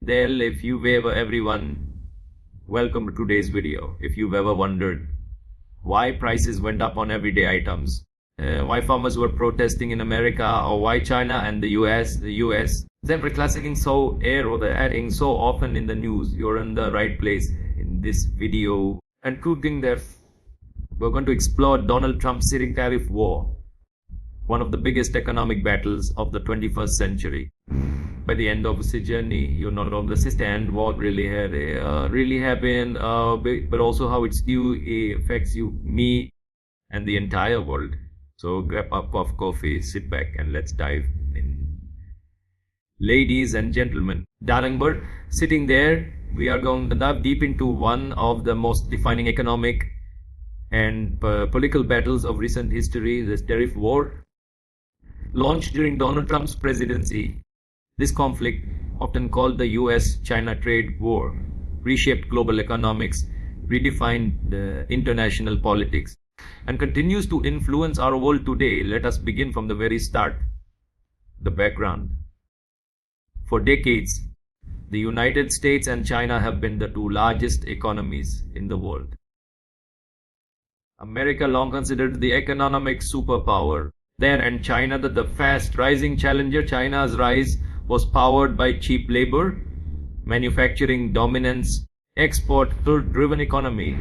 Well, if you've ever, everyone, welcome to today's video. If you've ever wondered why prices went up on everyday items, why farmers were protesting in America, or why China and the US, they're classicing so air or they're adding so often in the news, you're in the right place in this video. And two things there, we're going to explore Donald Trump's tariff war, one of the biggest economic battles of the 21st century. By the end of this journey, you not only understand what really happened, but also how it still affects you, me, and the entire world. So grab a cup of coffee, sit back, and let's dive in. Ladies and gentlemen, darling bird, sitting there, we are going to dive deep into one of the most defining economic and political battles of recent history, the tariff war. Launched during Donald Trump's presidency, this conflict, often called the US-China trade war, reshaped global economics, redefined international politics, and continues to influence our world today. Let us begin from the very start. The background. For decades, the United States and China have been the two largest economies in the world. America, long considered the economic superpower, there, and China, the fast rising challenger. China's rise was powered by cheap labor, manufacturing dominance, export-driven economy.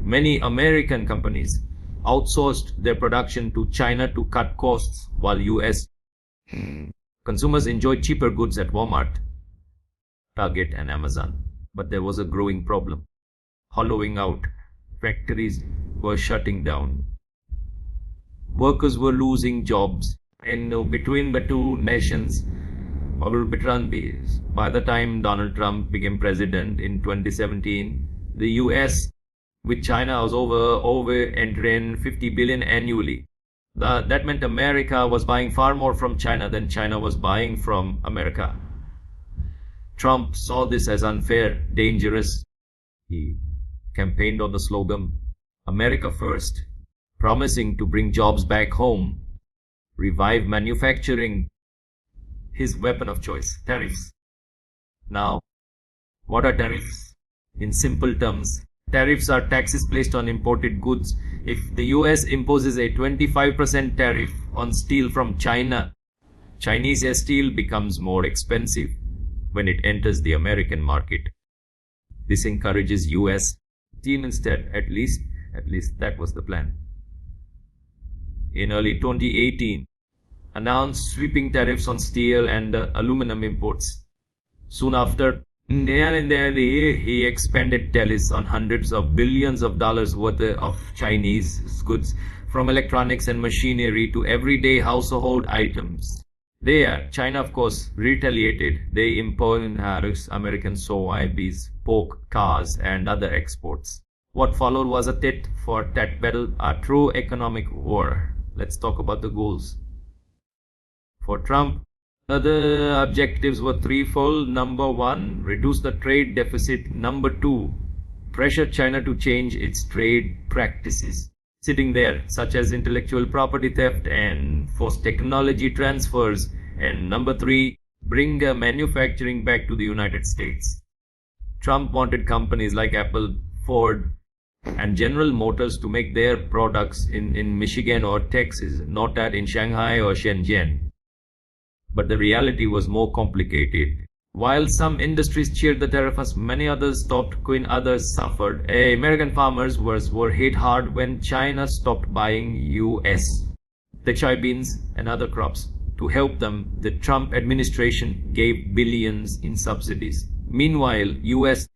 Many American companies outsourced their production to China to cut costs, while US consumers enjoyed cheaper goods at Walmart, Target, and Amazon. But there was a growing problem. Hollowing out, factories were shutting down. Workers were losing jobs, and between the two nations, by the time Donald Trump became president in 2017, the US with China was over entering 50 billion annually. That meant America was buying far more from China than China was buying from America. Trump saw this as unfair, dangerous. He campaigned on the slogan, America First, promising to bring jobs back home, revive manufacturing. His weapon of choice, tariffs. Now, what are tariffs? In simple terms, tariffs are taxes placed on imported goods. If the US imposes a 25% tariff on steel from China, Chinese steel becomes more expensive when it enters the American market. This encourages US steel instead. At least that was the plan. In early 2018, announced sweeping tariffs on steel and aluminum imports. Soon after, he expanded tariffs on hundreds of billions of dollars worth of Chinese goods, from electronics and machinery to everyday household items. China, of course, retaliated. They imposed tariffs, American soybeans, pork, cars, and other exports. What followed was a tit-for-tat battle, a true economic war. Let's talk about the goals. For Trump, the objectives were threefold. Number one, reduce the trade deficit. Number two, pressure China to change its trade practices, sitting there, such as intellectual property theft and forced technology transfers. And number three, bring manufacturing back to the United States. Trump wanted companies like Apple, Ford, and General Motors to make their products in Michigan or Texas, not in Shanghai or Shenzhen. But the reality was more complicated. While some industries cheered the tariffs, many others stopped, others suffered. American farmers were hit hard when China stopped buying US, the soybeans and other crops. To help them, the Trump administration gave billions in subsidies. Meanwhile, US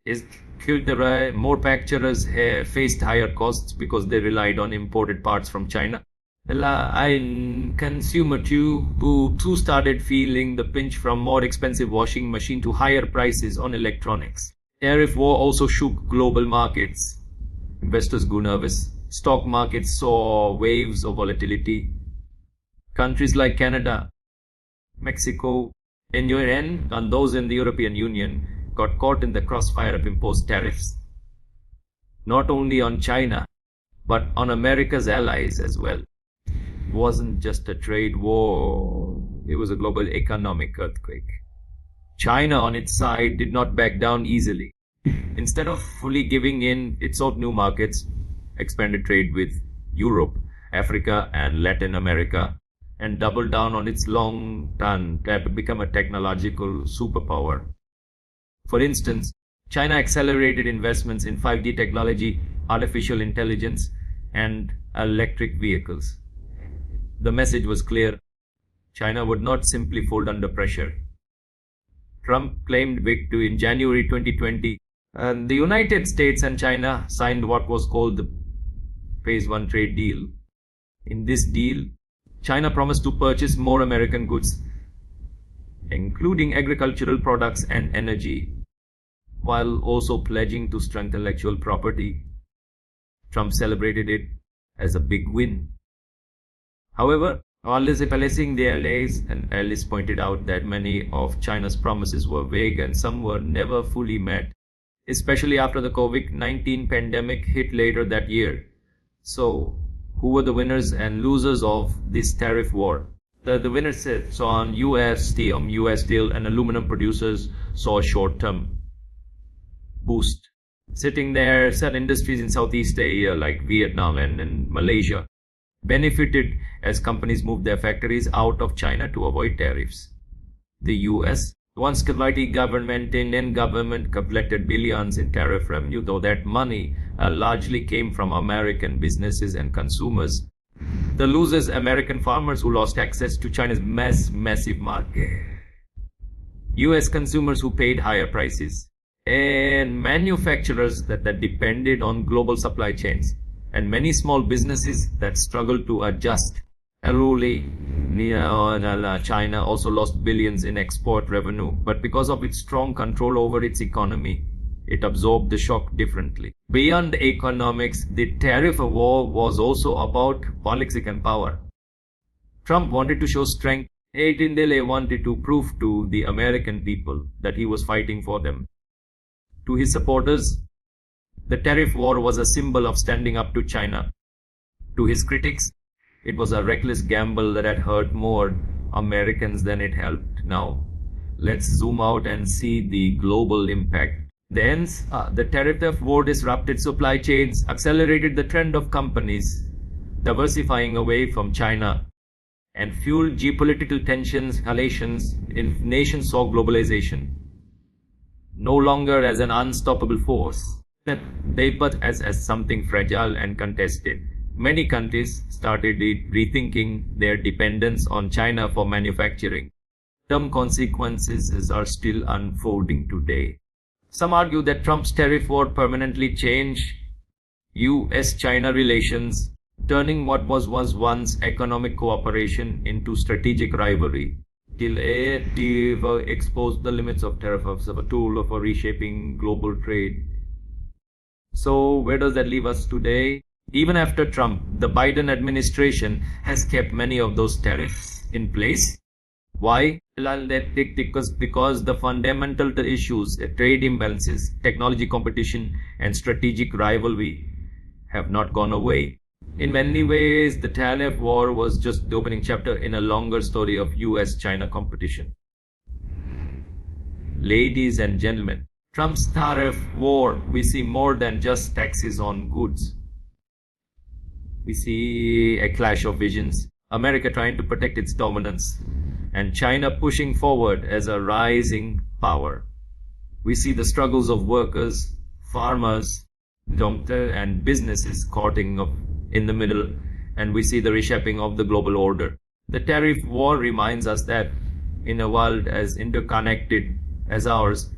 manufacturers faced higher costs because they relied on imported parts from China. Consumer who started feeling the pinch, from more expensive washing machine to higher prices on electronics. Tariff war also shook global markets. Investors grew nervous. Stock markets saw waves of volatility. Countries like Canada, Mexico, and those in the European Union got caught in the crossfire of imposed tariffs. Not only on China, but on America's allies as well. It wasn't just a trade war, it was a global economic earthquake. China, on its side, did not back down easily. Instead of fully giving in, it sought new markets, expanded trade with Europe, Africa, and Latin America, and doubled down on its long plan to become a technological superpower. For instance, China accelerated investments in 5G technology, artificial intelligence, and electric vehicles. The message was clear. China would not simply fold under pressure. Trump claimed victory in January 2020, and the United States and China signed what was called the Phase 1 trade deal. In this deal, China promised to purchase more American goods, including agricultural products and energy, while also pledging to strengthen intellectual property. Trump celebrated it as a big win. However, while palacing the allies, and Alice pointed out that many of China's promises were vague and some were never fully met, especially after the COVID-19 pandemic hit later that year. So, who were the winners and losers of this tariff war? The winners sits on US steel and aluminum producers saw a short-term boost. Sitting there, certain industries in Southeast Asia like Vietnam and Malaysia benefited as companies moved their factories out of China to avoid tariffs. The US, once government collected billions in tariff revenue, though that money largely came from American businesses and consumers. The losers, American farmers who lost access to China's massive market. US consumers who paid higher prices. And manufacturers that depended on global supply chains. And many small businesses that struggled to adjust. China also lost billions in export revenue, but because of its strong control over its economy, it absorbed the shock differently. Beyond economics, the tariff war was also about politics and power. Trump wanted to show strength. He wanted to prove to the American people that he was fighting for them. To his supporters, the tariff war was a symbol of standing up to China. To his critics, it was a reckless gamble that had hurt more Americans than it helped. Now, let's zoom out and see the global impact. The tariff war disrupted supply chains, accelerated the trend of companies diversifying away from China, and fueled geopolitical tensions, escalations in nations saw globalization no longer as an unstoppable force, but as something fragile and contested. Many countries started rethinking their dependence on China for manufacturing. Some consequences are still unfolding today. Some argue that Trump's tariff war permanently changed US-China relations, turning what was once economic cooperation into strategic rivalry. Till it exposed the limits of tariffs as a tool for reshaping global trade. So where does that leave us today? Even after Trump, the Biden administration has kept many of those tariffs in place. Why? Because the fundamental issues, trade imbalances, technology competition, and strategic rivalry have not gone away. In many ways, the tariff war was just the opening chapter in a longer story of US-China competition. Ladies and gentlemen, Trump's tariff war, we see more than just taxes on goods. We see a clash of visions. America trying to protect its dominance, and China pushing forward as a rising power. We see the struggles of workers, farmers, doctors, and businesses caught in the middle, and we see the reshaping of the global order. The tariff war reminds us that in a world as interconnected as ours,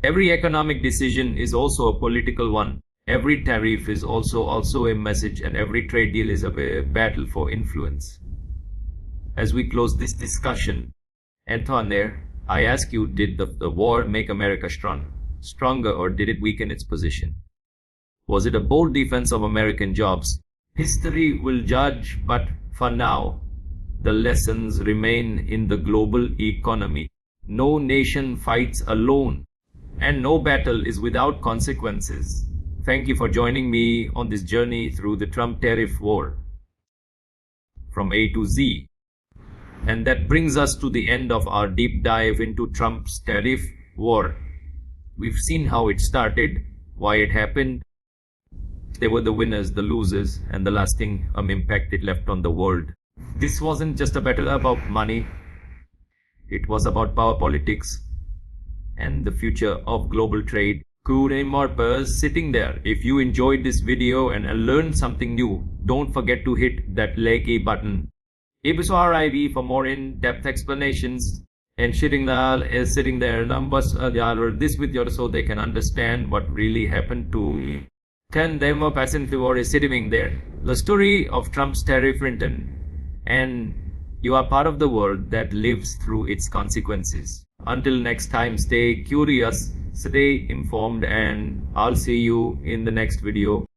every economic decision is also a political one. Every tariff is also a message, and every trade deal is a battle for influence. As we close this discussion, Antoine, I ask you, did the war make America stronger, or did it weaken its position? Was it a bold defense of American jobs? History will judge, but for now, the lessons remain in the global economy. No nation fights alone, and no battle is without consequences. Thank you for joining me on this journey through the Trump tariff war. From A to Z. And that brings us to the end of our deep dive into Trump's tariff war. We've seen how it started, why it happened. They were the winners, the losers, and the lasting impact it left on the world. This wasn't just a battle about money. It was about power politics and the future of global trade. Good and Morpers sitting there. If you enjoyed this video and learned something new, don't forget to hit that like button. Episode IV for more in-depth explanations. And Shiringlal is sitting there, numbers this with your so they can understand what really happened to 10 demo passive war is sitting there. The story of Trump's tariff written. And you are part of the world that lives through its consequences. Until next time, stay curious, stay informed, and I'll see you in the next video.